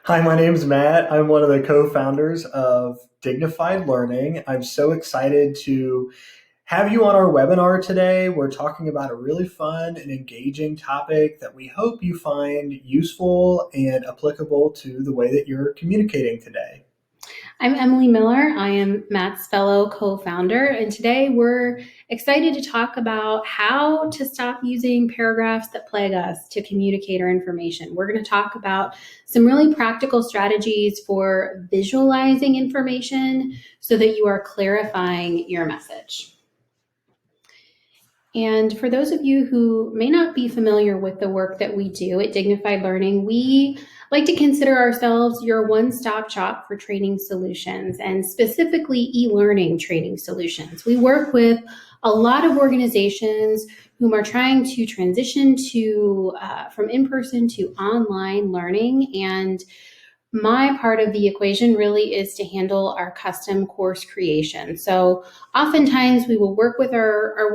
Hi, my name's Matt. I'm one of the co-founders of Dignified Learning. I'm so excited to have you on our webinar today. We're talking about a really fun and engaging topic that we hope you find useful and applicable to the way that you're communicating today. I'm Emily Miller. I am Matt's fellow co-founder, and today we're excited to talk about how to stop using paragraphs that plague us to communicate our information. We're going to talk about some really practical strategies for visualizing information so that you are clarifying your message. And for those of you who may not be familiar with the work that we do at Dignified Learning, we like to consider ourselves your one-stop shop for training solutions, and specifically e-learning training solutions. We work with a lot of organizations whom are trying to transition to from in-person to online learning, and my part of the equation really is to handle our custom course creation. So oftentimes we will work with our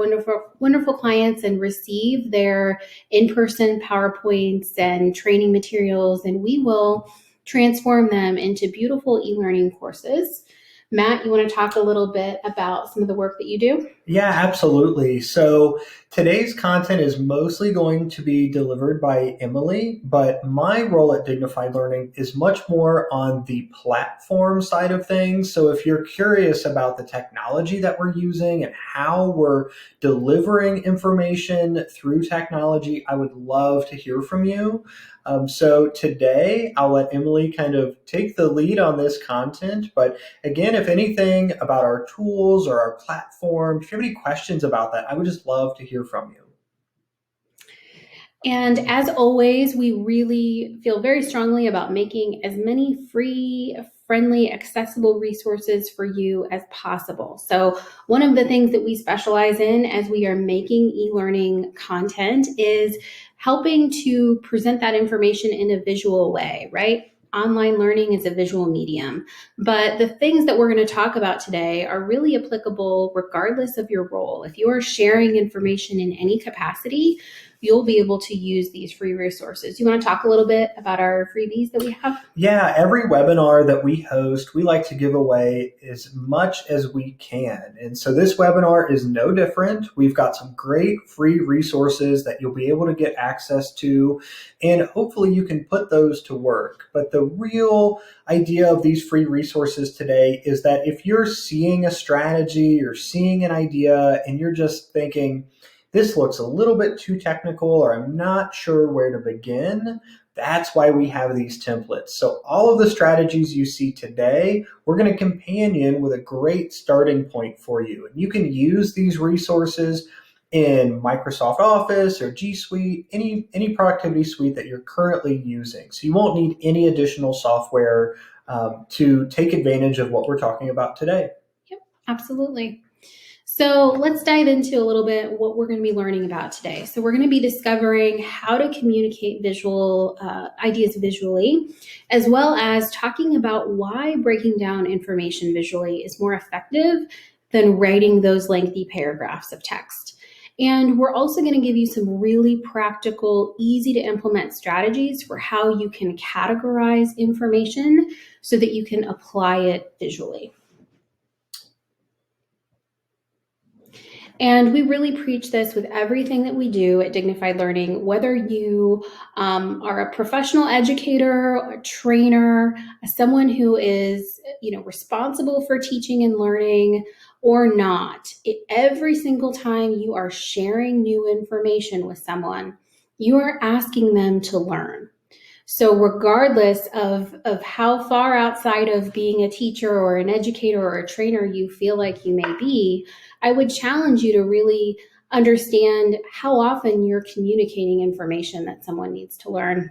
wonderful clients and receive their in-person PowerPoints and training materials, and we will transform them into beautiful e-learning courses. Matt, you want to talk a little bit about some of the work that you do? Yeah, absolutely. So today's content is mostly going to be delivered by Emily, but my role at Dignified Learning is much more on the platform side of things. So if you're curious about the technology that we're using and how we're delivering information through technology, I would love to hear from you. So today I'll let Emily kind of take the lead on this content, but again, if anything about our tools or our platform, if you have any questions about that, I would just love to hear from you. And as always, we really feel very strongly about making as many free, friendly, accessible resources for you as possible. So one of the things that we specialize in as we are making e-learning content is helping to present that information in a visual way, right? Online learning is a visual medium, but the things that we're going to talk about today are really applicable regardless of your role. If you are sharing information in any capacity, you'll be able to use these free resources. You want to talk a little bit about our freebies that we have? Yeah, every webinar that we host, we like to give away as much as we can. And so this webinar is no different. We've got some great free resources that you'll be able to get access to, and hopefully you can put those to work. But the real idea of these free resources today is that if you're seeing a strategy, you're seeing an idea, and you're just thinking, this looks a little bit too technical, or I'm not sure where to begin, that's why we have these templates. So all of the strategies you see today, we're going to companion with a great starting point for you. And you can use these resources in Microsoft Office or G Suite, any productivity suite that you're currently using. So you won't need any additional software to take advantage of what we're talking about today. Yep, absolutely. So let's dive into a little bit what we're going to be learning about today. So we're going to be discovering how to communicate visual ideas visually, as well as talking about why breaking down information visually is more effective than writing those lengthy paragraphs of text. And we're also going to give you some really practical, easy to implement strategies for how you can categorize information so that you can apply it visually. And we really preach this with everything that we do at Dignified Learning, whether you are a professional educator, a trainer, someone who is responsible for teaching and learning or not. Every single time you are sharing new information with someone, you are asking them to learn. So regardless of how far outside of being a teacher or an educator or a trainer you feel like you may be, I would challenge you to really understand how often you're communicating information that someone needs to learn.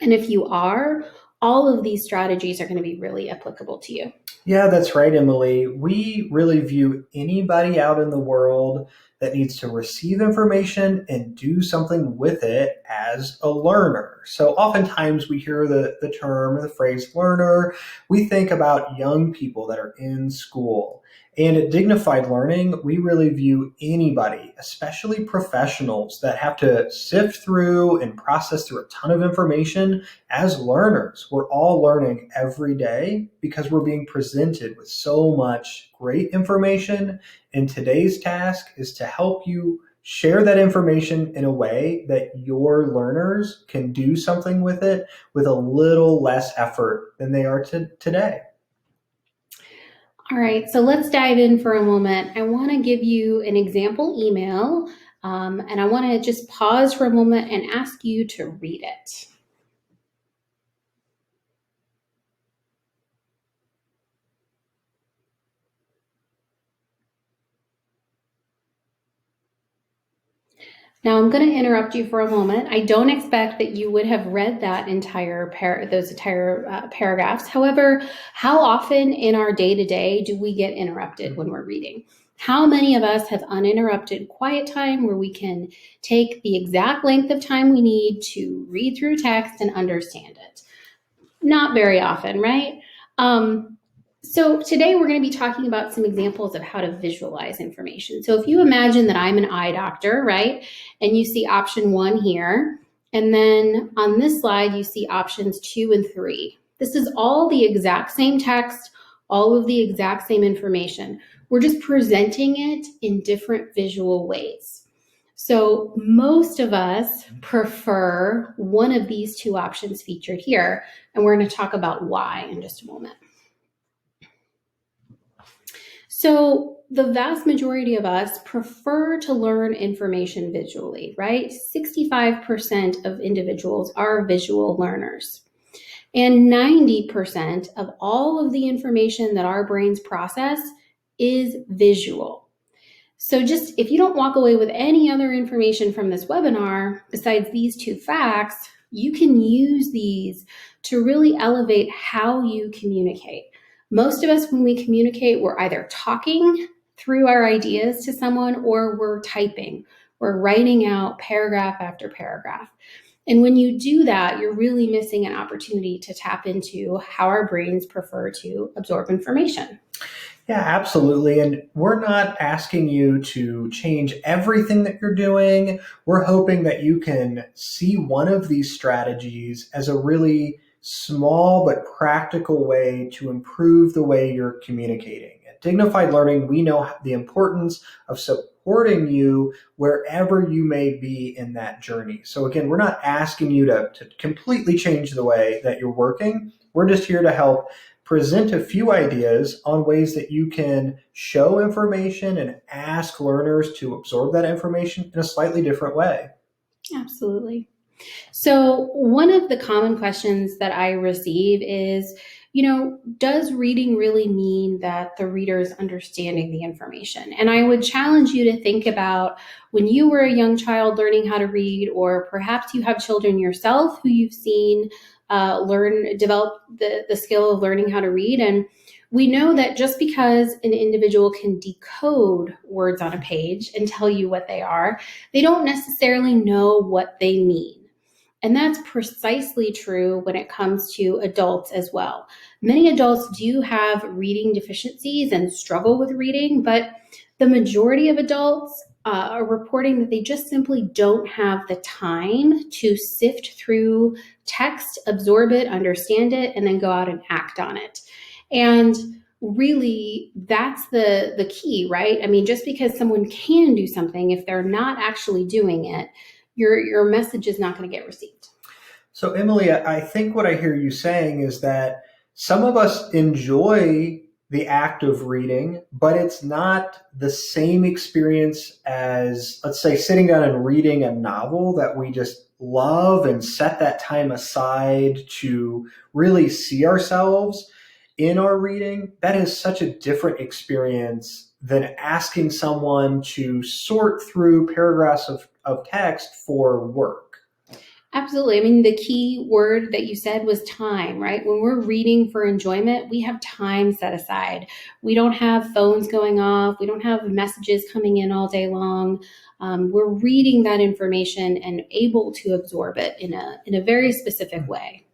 And if you are, all of these strategies are going to be really applicable to you. Yeah, that's right, Emily. We really view anybody out in the world that needs to receive information and do something with it as a learner. So oftentimes we hear the term or the phrase learner, we think about young people that are in school. And at Dignified Learning, we really view anybody, especially professionals that have to sift through and process through a ton of information as learners. We're all learning every day because we're being presented with so much great information. And today's task is to help you share that information in a way that your learners can do something with it with a little less effort than they are today. All right, so let's dive in for a moment. I want to give you an example email, and I want to just pause for a moment and ask you to read it. Now I'm going to interrupt you for a moment. I don't expect that you would have read that entire paragraphs. However, how often in our day-to-day do we get interrupted when we're reading? How many of us have uninterrupted quiet time where we can take the exact length of time we need to read through text and understand it? Not very often, right? So today we're going to be talking about some examples of how to visualize information. So if you imagine that I'm an eye doctor, right, and you see option 1 here, and then on this slide you see options 2 and 3. This is all the exact same text, all of the exact same information. We're just presenting it in different visual ways. So most of us prefer one of these 2 options featured here, and we're going to talk about why in just a moment. So the vast majority of us prefer to learn information visually, right? 65% of individuals are visual learners. And 90% of all of the information that our brains process is visual. So just if you don't walk away with any other information from this webinar besides these 2 facts, you can use these to really elevate how you communicate. Most of us, when we communicate, we're either talking through our ideas to someone or we're typing. We're writing out paragraph after paragraph. And when you do that, you're really missing an opportunity to tap into how our brains prefer to absorb information. Yeah, absolutely. And we're not asking you to change everything that you're doing. We're hoping that you can see one of these strategies as a really small but practical way to improve the way you're communicating. At Dignified Learning, we know the importance of supporting you wherever you may be in that journey. So again, we're not asking you to completely change the way that you're working. We're just here to help present a few ideas on ways that you can show information and ask learners to absorb that information in a slightly different way. Absolutely. So one of the common questions that I receive is, does reading really mean that the reader is understanding the information? And I would challenge you to think about when you were a young child learning how to read, or perhaps you have children yourself who you've seen develop the skill of learning how to read. And we know that just because an individual can decode words on a page and tell you what they are, they don't necessarily know what they mean. And that's precisely true when it comes to adults as well. Many adults do have reading deficiencies and struggle with reading, but the majority of adults are reporting that they just simply don't have the time to sift through text, absorb it, understand it, and then go out and act on it. And really, that's the key, right? I mean, just because someone can do something, if they're not actually doing it, your message is not going to get received. So Emily, I think what I hear you saying is that some of us enjoy the act of reading, but it's not the same experience as, let's say, sitting down and reading a novel that we just love and set that time aside to really see ourselves in our reading. That is such a different experience than asking someone to sort through paragraphs of text for work. Absolutely. I mean, the key word that you said was time, right? When we're reading for enjoyment, we have time set aside. We don't have phones going off. We don't have messages coming in all day long. We're reading that information and able to absorb it in a very specific way.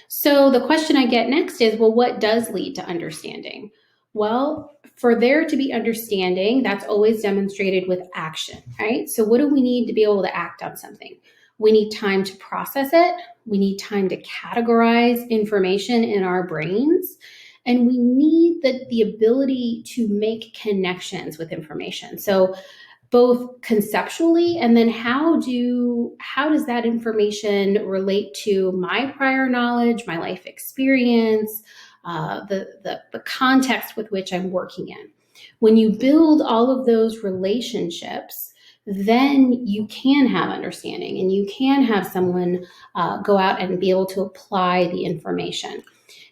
So the question I get next is, well, what does lead to understanding? Well, for there to be understanding, that's always demonstrated with action, right? So, what do we need to be able to act on something? We need time to process it. We need time to categorize information in our brains. And we need the ability to make connections with information. So, both conceptually and then how does that information relate to my prior knowledge, my life experience, the context with which I'm working in. When you build all of those relationships, then you can have understanding and you can have someone go out and be able to apply the information.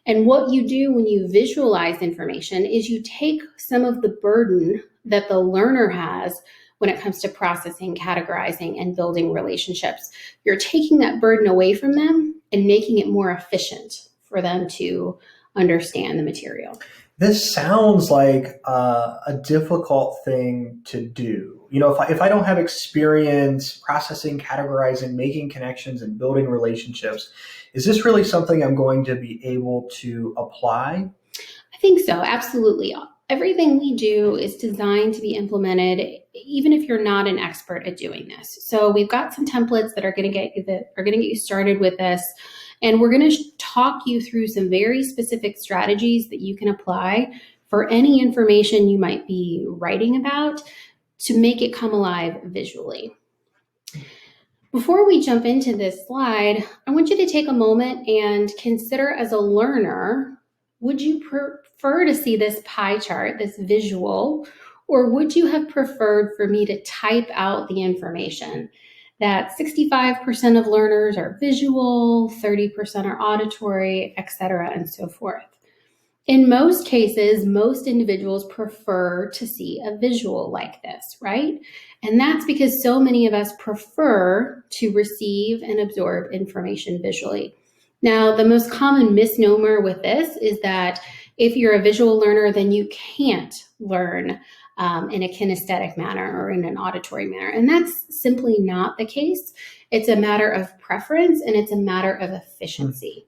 And what you do when you visualize information is you take some of the burden that the learner has when it comes to processing, categorizing, and building relationships. You're taking that burden away from them and making it more efficient for them to understand the material. This sounds like a difficult thing to do. If I don't have experience processing, categorizing, making connections, and building relationships, is this really something I'm going to be able to apply? I think so, absolutely. Everything we do is designed to be implemented, even if you're not an expert at doing this. So we've got some templates that are going to get you started with this, and we're going to talk you through some very specific strategies that you can apply for any information you might be writing about to make it come alive visually. Before we jump into this slide, I want you to take a moment and consider, as a learner, would you prefer to see this pie chart, this visual, or would you have preferred for me to type out the information? That 65% of learners are visual, 30% are auditory, etc., and so forth. In most cases, most individuals prefer to see a visual like this, right? And that's because so many of us prefer to receive and absorb information visually. Now, the most common misnomer with this is that if you're a visual learner, then you can't learn in a kinesthetic manner or in an auditory manner. And that's simply not the case. It's a matter of preference and it's a matter of efficiency.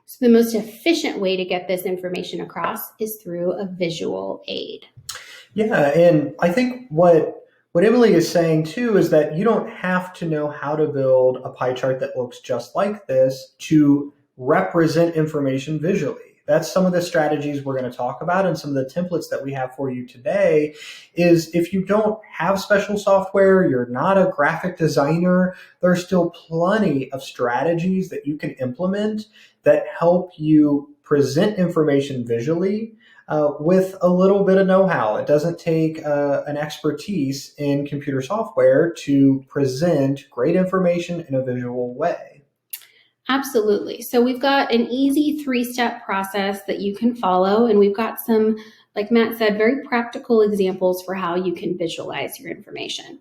So the most efficient way to get this information across is through a visual aid. Yeah, and I think what Emily is saying too is that you don't have to know how to build a pie chart that looks just like this to represent information visually. That's some of the strategies we're going to talk about, and some of the templates that we have for you today is if you don't have special software, you're not a graphic designer, there's still plenty of strategies that you can implement that help you present information visually with a little bit of know-how. It doesn't take an expertise in computer software to present great information in a visual way. Absolutely. So we've got an easy 3-step process that you can follow, and we've got some, like Matt said, very practical examples for how you can visualize your information.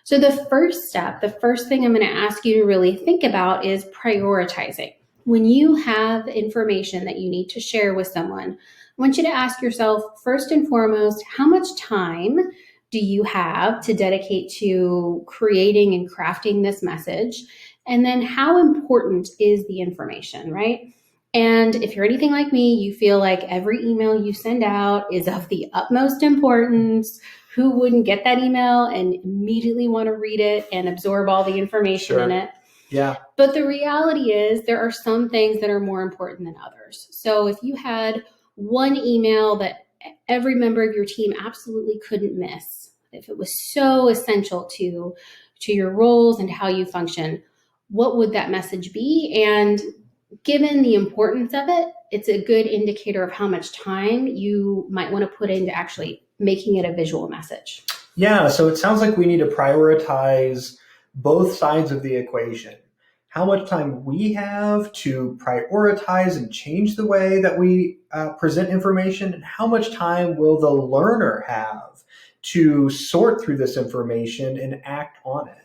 So the first step, the first thing I'm going to ask you to really think about is prioritizing. When you have information that you need to share with someone, I want you to ask yourself, first and foremost, how much time do you have to dedicate to creating and crafting this message? And then how important is the information, right? And if you're anything like me, you feel like every email you send out is of the utmost importance. Who wouldn't get that email and immediately want to read it and absorb all the information in it? Yeah. But the reality is there are some things that are more important than others. So if you had one email that every member of your team absolutely couldn't miss, if it was so essential to your roles and how you function, what would that message be? And given the importance of it, it's a good indicator of how much time you might want to put into actually making it a visual message. Yeah, so it sounds like we need to prioritize both sides of the equation. How much time we have to prioritize and change the way that we present information, and how much time will the learner have to sort through this information and act on it?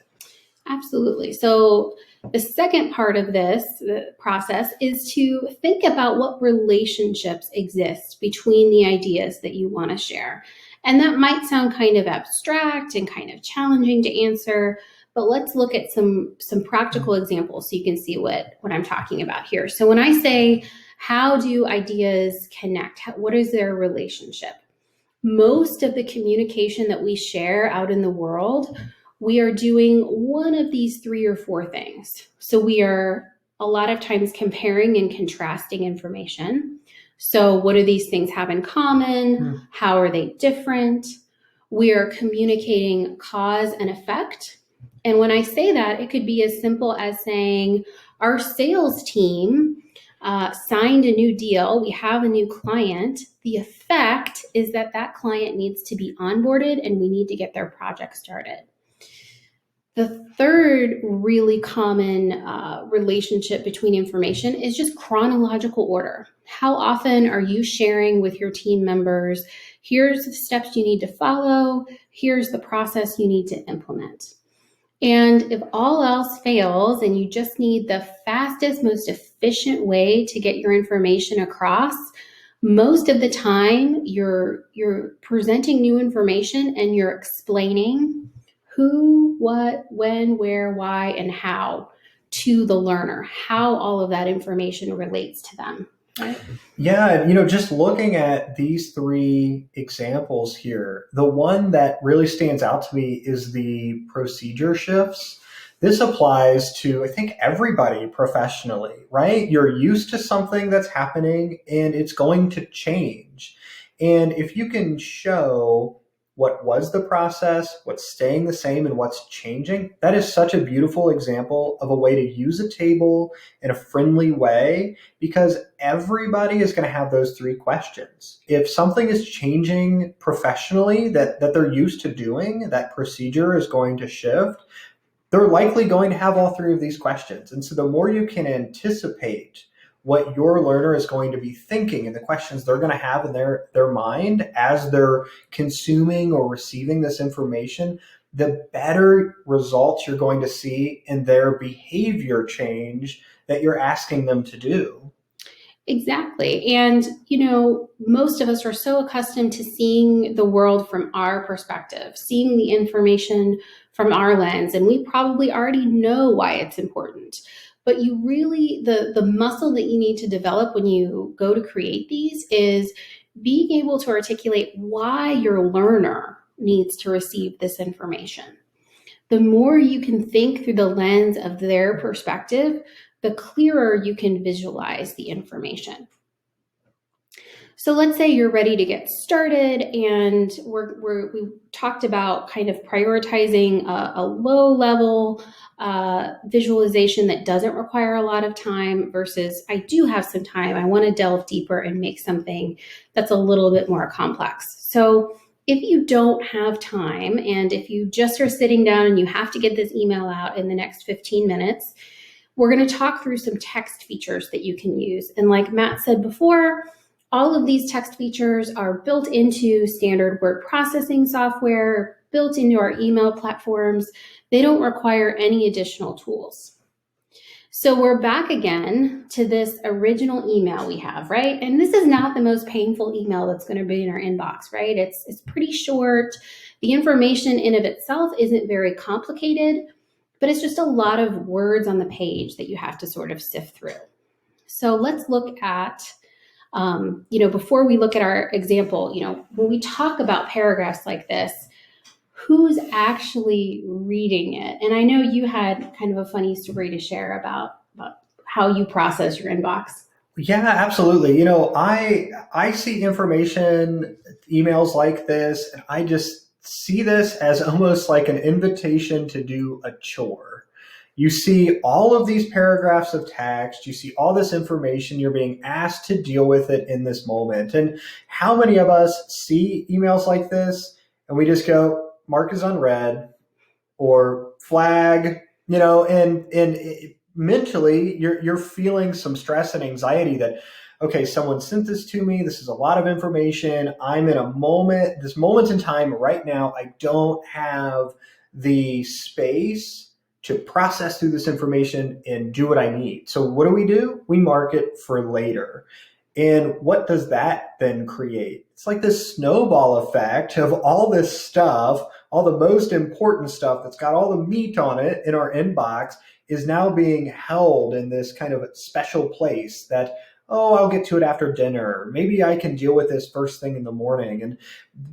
Absolutely. So the second part of this process is to think about what relationships exist between the ideas that you want to share. And that might sound kind of abstract and kind of challenging to answer, but let's look at some practical examples so you can see what I'm talking about here. So when I say How do ideas connect? What is their relationship? Most of the communication that we share out in the world, we are doing one of these 3 or 4 things. So we are a lot of times comparing and contrasting information. So what do these things have in common? How are they different? We are communicating cause and effect. And when I say that, it could be as simple as saying, our sales team signed a new deal. We have a new client. The effect is that that client needs to be onboarded and we need to get their project started. The third really common relationship between information is just chronological order. How often are you sharing with your team members, here's the steps you need to follow, here's the process you need to implement. And if all else fails and you just need the fastest, most efficient way to get your information across, most of the time you're presenting new information and you're explaining who, what, when, where, why, and how to the learner, how all of that information relates to them. Right? Yeah, just looking at these 3 examples here, the one that really stands out to me is the procedure shifts. This applies to, I think, everybody professionally, right? You're used to something that's happening and it's going to change. And if you can show what was the process, what's staying the same, and what's changing, that is such a beautiful example of a way to use a table in a friendly way, because everybody is going to have those 3 questions. If something is changing professionally that they're used to doing, that procedure is going to shift, they're likely going to have all 3 of these questions. And so the more you can anticipate what your learner is going to be thinking and the questions they're going to have in their mind as they're consuming or receiving this information, the better results you're going to see in their behavior change that you're asking them to do. Exactly. And, most of us are so accustomed to seeing the world from our perspective, seeing the information from our lens, and we probably already know why it's important. But you really, the muscle that you need to develop when you go to create these is being able to articulate why your learner needs to receive this information. The more you can think through the lens of their perspective, the clearer you can visualize the information. So let's say you're ready to get started, and we talked about kind of prioritizing a low-level visualization that doesn't require a lot of time versus I do have some time. I want to delve deeper and make something that's a little bit more complex. So if you don't have time, and if you just are sitting down and you have to get this email out in the next 15 minutes, we're going to talk through some text features that you can use. And like Matt said before, all of these text features are built into standard word processing software, built into our email platforms. They don't require any additional tools. So we're back again to this original email we have, right? And this is not the most painful email that's going to be in our inbox, right? It's pretty short. The information in of itself isn't very complicated, but it's just a lot of words on the page that you have to sort of sift through. So let's look at before we look at our example, when we talk about paragraphs like this, who's actually reading it? And I know you had kind of a funny story to share about how you process your inbox. Yeah, absolutely. I see information, emails like this, and I just see this as almost like an invitation to do a chore. You see all of these paragraphs of text, you see all this information, you're being asked to deal with it in this moment. And how many of us see emails like this and we just go, mark as unread or flag, and mentally you're feeling some stress and anxiety that, okay, someone sent this to me. This is a lot of information. I'm in this moment in time right now. I don't have the space to process through this information and do what I need. So what do? We mark it for later. And what does that then create? It's like this snowball effect of all this stuff, all the most important stuff that's got all the meat on it in our inbox is now being held in this kind of special place that oh, I'll get to it after dinner. Maybe I can deal with this first thing in the morning. And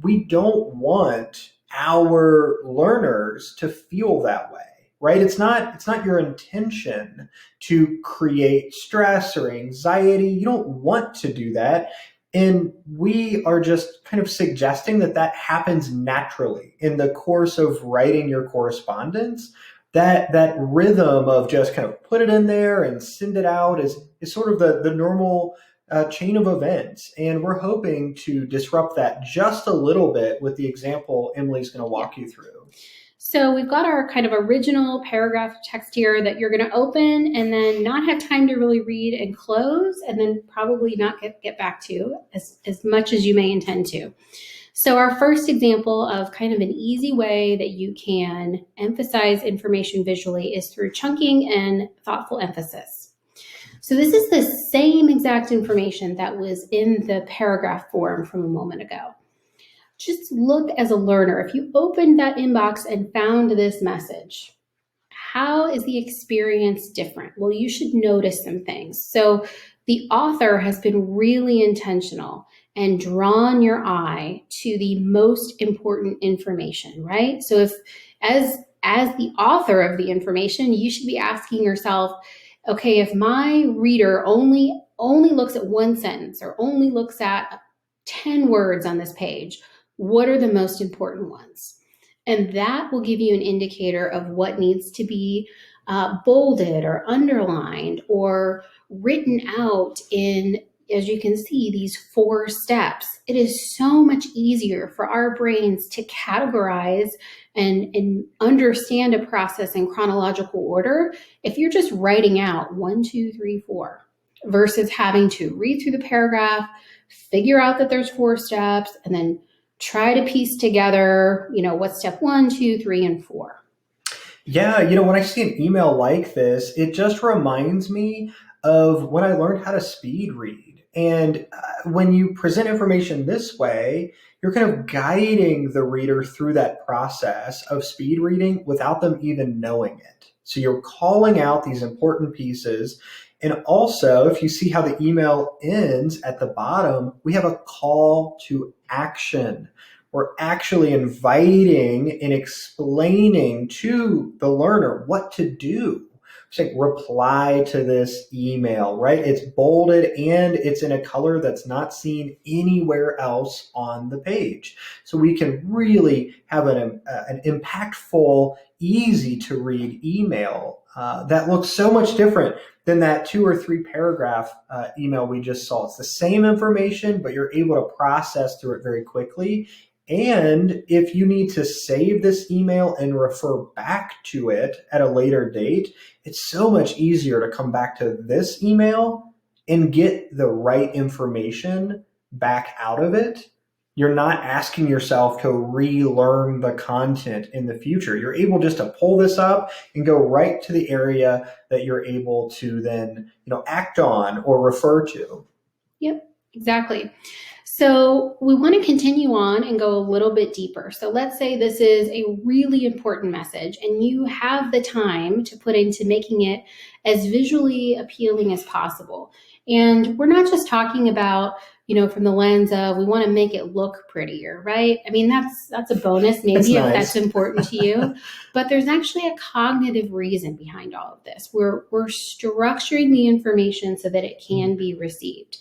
we don't want our learners to feel that way. Right? It's not your intention to create stress or anxiety. You don't want to do that. And we are just kind of suggesting that that happens naturally in the course of writing your correspondence. That rhythm of just kind of put it in there and send it out is sort of the normal chain of events. And we're hoping to disrupt that just a little bit with the example Emily's going to walk you through. So we've got our kind of original paragraph text here that you're going to open and then not have time to really read and close, and then probably not get back to as much as you may intend to. So our first example of kind of an easy way that you can emphasize information visually is through chunking and thoughtful emphasis. So this is the same exact information that was in the paragraph form from a moment ago. Just look as a learner. If you opened that inbox and found this message, how is the experience different? Well, you should notice some things. So the author has been really intentional and drawn your eye to the most important information, right? So if as the author of the information, you should be asking yourself, okay, if my reader only looks at one sentence or only looks at 10 words on this page, what are the most important ones? And that will give you an indicator of what needs to be bolded or underlined or written out in, as you can see, these 4 steps. It is so much easier for our brains to categorize and understand a process in chronological order if you're just writing out 1, 2, 3, 4, versus having to read through the paragraph, figure out that there's 4 steps, and then try to piece together, what's step 1, 2, 3, and 4. Yeah, when I see an email like this, it just reminds me of when I learned how to speed read. And when you present information this way, you're kind of guiding the reader through that process of speed reading without them even knowing it. So you're calling out these important pieces. And also, if you see how the email ends at the bottom, we have a call to action. We're actually inviting and explaining to the learner what to do. It's like reply to this email, right? It's bolded and it's in a color that's not seen anywhere else on the page. So we can really have an impactful, easy to read email that looks so much different than that 2 or 3 paragraph email we just saw. It's the same information, but you're able to process through it very quickly. And if you need to save this email and refer back to it at a later date, it's so much easier to come back to this email and get the right information back out of it. You're not asking yourself to relearn the content in the future. You're able just to pull this up and go right to the area that you're able to then, act on or refer to. Yep, exactly. So we want to continue on and go a little bit deeper. So let's say this is a really important message and you have the time to put into making it as visually appealing as possible. And we're not just talking about, from the lens of we want to make it look prettier, right? I mean, that's a bonus maybe if that's important to you, but there's actually a cognitive reason behind all of this. We're structuring the information so that it can be received.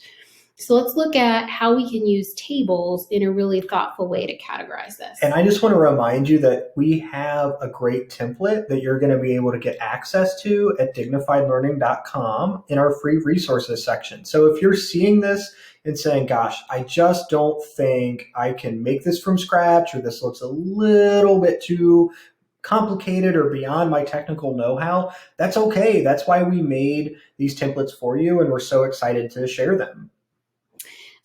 So let's look at how we can use tables in a really thoughtful way to categorize this. And I just want to remind you that we have a great template that you're going to be able to get access to at dignifiedlearning.com in our free resources section. So if you're seeing this and saying, gosh, I just don't think I can make this from scratch, or this looks a little bit too complicated or beyond my technical know-how, that's okay. That's why we made these templates for you, and we're so excited to share them.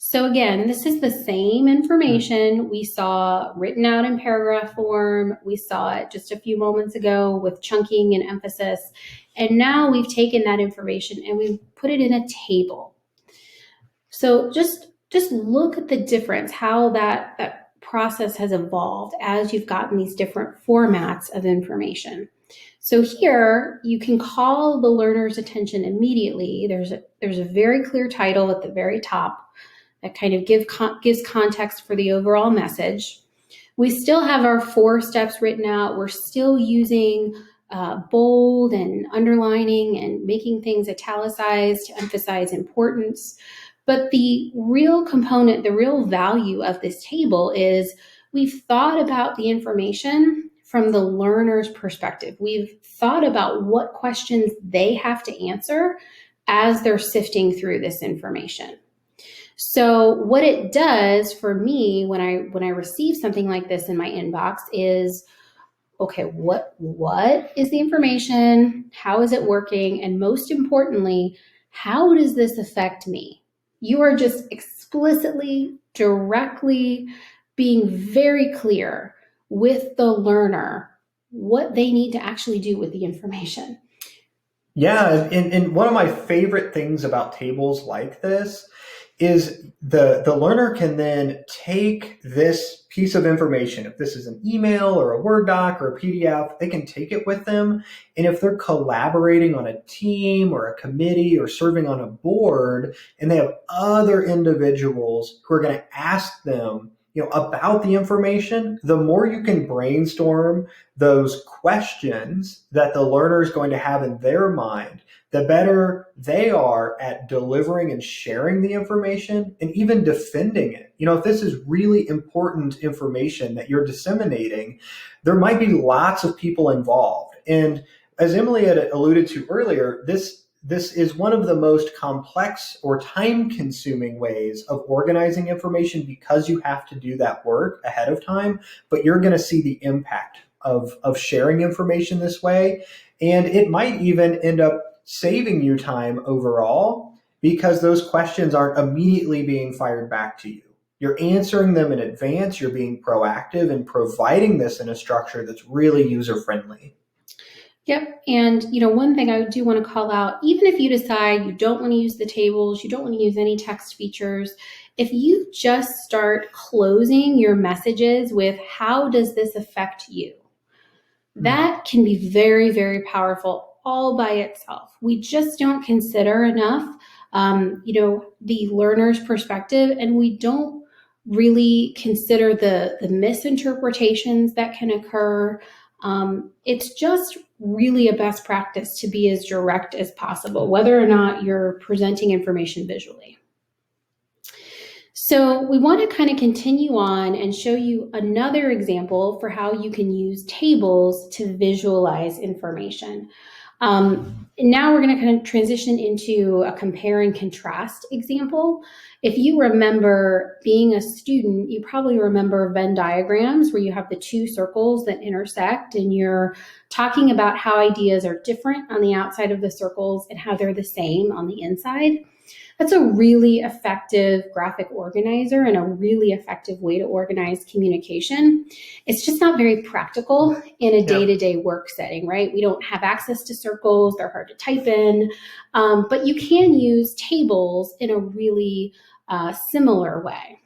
So again, this is the same information we saw written out in paragraph form. We saw it just a few moments ago with chunking and emphasis. And now we've taken that information and we've put it in a table. So just look at the difference, how that process has evolved as you've gotten these different formats of information. So here you can call the learner's attention immediately. There's a very clear title at the very top that kind of gives context for the overall message. We still have our 4 steps written out. We're still using bold and underlining and making things italicized to emphasize importance. But the real component, the real value of this table is we've thought about the information from the learner's perspective. We've thought about what questions they have to answer as they're sifting through this information. So what it does for me when I receive something like this in my inbox is, okay, what is the information? How is it working? And most importantly, how does this affect me? You are just explicitly, directly being very clear with the learner what they need to actually do with the information. Yeah, and one of my favorite things about tables like this is the learner can then take this piece of information. If this is an email or a Word doc or a PDF, they can take it with them. And if they're collaborating on a team or a committee or serving on a board, and they have other individuals who are going to ask them, about the information, the more you can brainstorm those questions that the learner is going to have in their mind, the better they are at delivering and sharing the information and even defending it. If this is really important information that you're disseminating, there might be lots of people involved. And as Emily had alluded to earlier, this is one of the most complex or time-consuming ways of organizing information because you have to do that work ahead of time, but you're going to see the impact of sharing information this way. And it might even end up saving you time overall because those questions aren't immediately being fired back to you. You're answering them in advance, you're being proactive and providing this in a structure that's really user-friendly. Yep. And, one thing I do want to call out, even if you decide you don't want to use the tables, you don't want to use any text features, if you just start closing your messages with, how does this affect you? That can be very, very powerful all by itself. We just don't consider enough, the learner's perspective, and we don't really consider the misinterpretations that can occur. It's just really a best practice to be as direct as possible, whether or not you're presenting information visually. So we want to kind of continue on and show you another example for how you can use tables to visualize information. Now we're going to kind of transition into a compare and contrast example. If you remember being a student, you probably remember Venn diagrams where you have the 2 circles that intersect and you're talking about how ideas are different on the outside of the circles and how they're the same on the inside. That's a really effective graphic organizer and a really effective way to organize communication. It's just not very practical in a day-to-day work setting, right? We don't have access to circles, they're hard to type in, but you can use tables in a really similar way.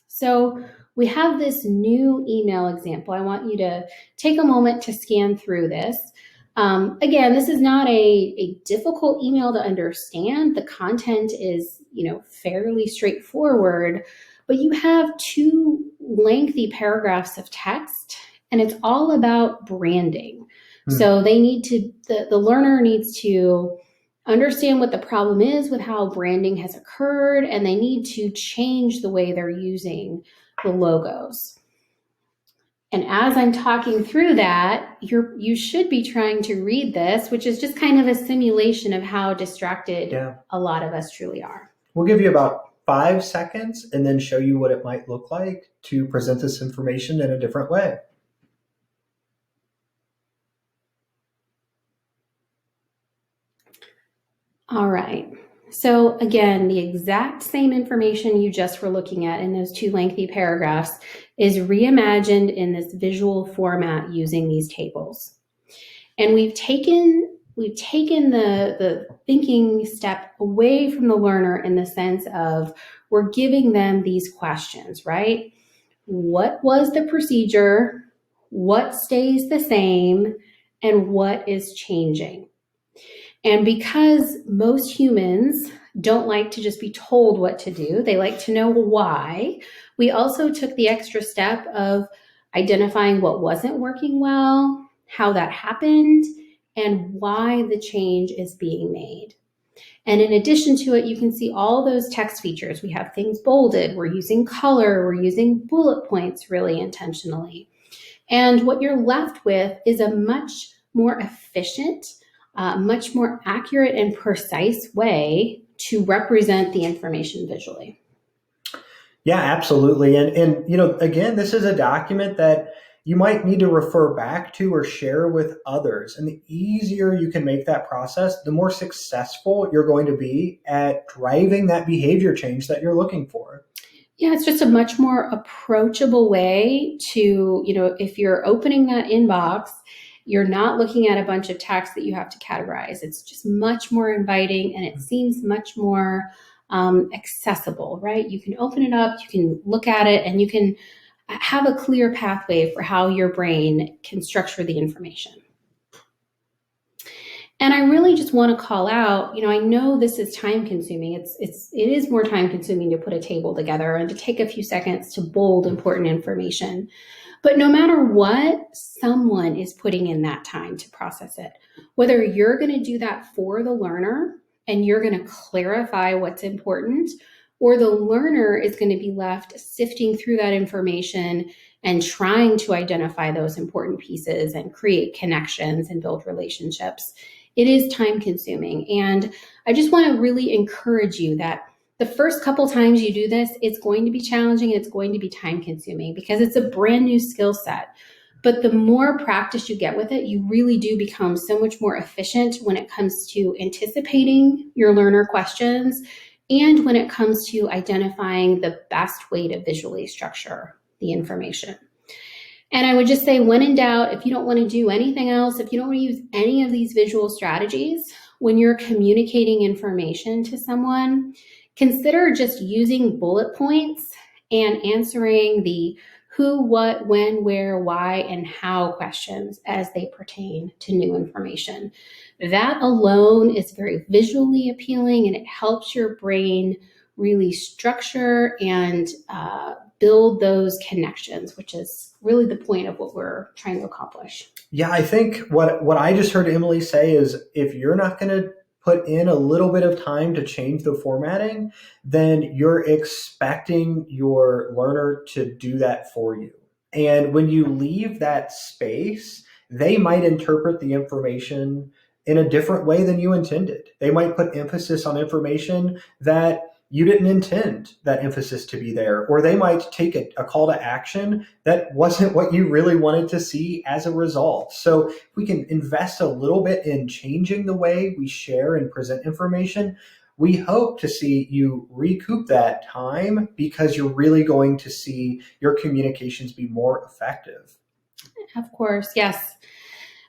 So we have this new email example. I want you to take a moment to scan through this. Again, this is not a difficult email to understand. The content is, fairly straightforward, but you have 2 lengthy paragraphs of text, and it's all about branding. So they need to, the learner needs to understand what the problem is with how branding has occurred, and they need to change the way they're using the logos. And as I'm talking through that, you should be trying to read this, which is just kind of a simulation of how distracted a lot of us truly are. We'll give you about 5 seconds and then show you what it might look like to present this information in a different way. All right. So again, the exact same information you just were looking at in those 2 lengthy paragraphs is reimagined in this visual format using these tables. And we've taken the thinking step away from the learner in the sense of we're giving them these questions, right? What was the procedure? What stays the same? and what is changing. And because most humans don't like to just be told what to do, they like to know why, we also took the extra step of identifying what wasn't working well, how that happened, and why the change is being made. And in addition to it, you can see all those text features. We have things bolded, we're using color, we're using bullet points really intentionally. And what you're left with is a much more efficient, much more accurate and precise way to represent the information visually. Yeah, absolutely. And again, this is a document that you might need to refer back to or share with others. And the easier you can make that process, the more successful you're going to be at driving that behavior change that you're looking for. Yeah, it's just a much more approachable way to, if you're opening that inbox, you're not looking at a bunch of text that you have to categorize. It's just much more inviting, and it seems much more accessible, right? You can open it up, you can look at it, and you can have a clear pathway for how your brain can structure the information. And I really just want to call out, I know this is time consuming. It is more time consuming to put a table together and to take a few seconds to bold important information. But no matter what, someone is putting in that time to process it. Whether you're going to do that for the learner and you're going to clarify what's important, or the learner is going to be left sifting through that information and trying to identify those important pieces and create connections and build relationships. It is time consuming. And I just want to really encourage you that the first couple times you do this, it's going to be challenging. It's going to be time consuming because it's a brand new skill set. But the more practice you get with it, you really do become so much more efficient when it comes to anticipating your learner questions and when it comes to identifying the best way to visually structure the information. And I would just say, when in doubt, if you don't want to do anything else, if you don't want to use any of these visual strategies, when you're communicating information to someone, consider just using bullet points and answering the who, what, when, where, why, and how questions as they pertain to new information. That alone is very visually appealing, and it helps your brain really structure and build those connections, which is really the point of what we're trying to accomplish. Yeah, I think what I just heard Emily say is, if you're not going to put in a little bit of time to change the formatting, then you're expecting your learner to do that for you. And when you leave that space, they might interpret the information in a different way than you intended. They might put emphasis on information that you didn't intend that emphasis to be there, or they might take a call to action that wasn't what you really wanted to see as a result. So if we can invest a little bit in changing the way we share and present information, we hope to see you recoup that time, because you're really going to see your communications be more effective. Of course, yes.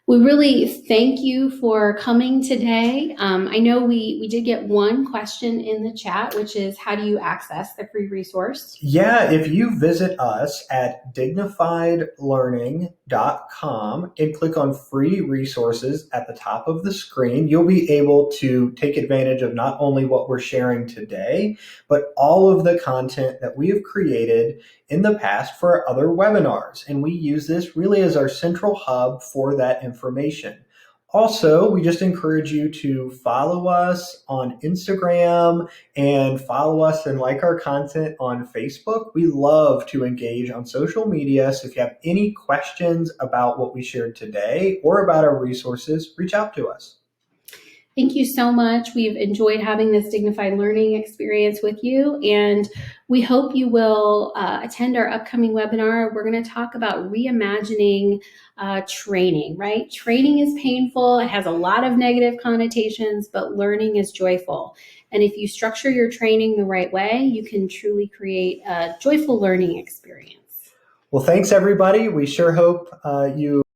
We really thank you for coming today. I know we did get one question in the chat, which is, how do you access the free resource? Yeah, if you visit us at dignifiedlearning.com and click on free resources at the top of the screen, you'll be able to take advantage of not only what we're sharing today, but all of the content that we have created in the past for our other webinars. And we use this really as our central hub for that information. Also, we just encourage you to follow us on Instagram and follow us and like our content on Facebook. We love to engage on social media. So if you have any questions about what we shared today or about our resources, reach out to us. Thank you so much. We've enjoyed having this Dignified Learning experience with you, and we hope you will attend our upcoming webinar. We're going to talk about reimagining training, right? Training is painful. It has a lot of negative connotations, but learning is joyful. And if you structure your training the right way, you can truly create a joyful learning experience. Well, thanks, everybody. We sure hope you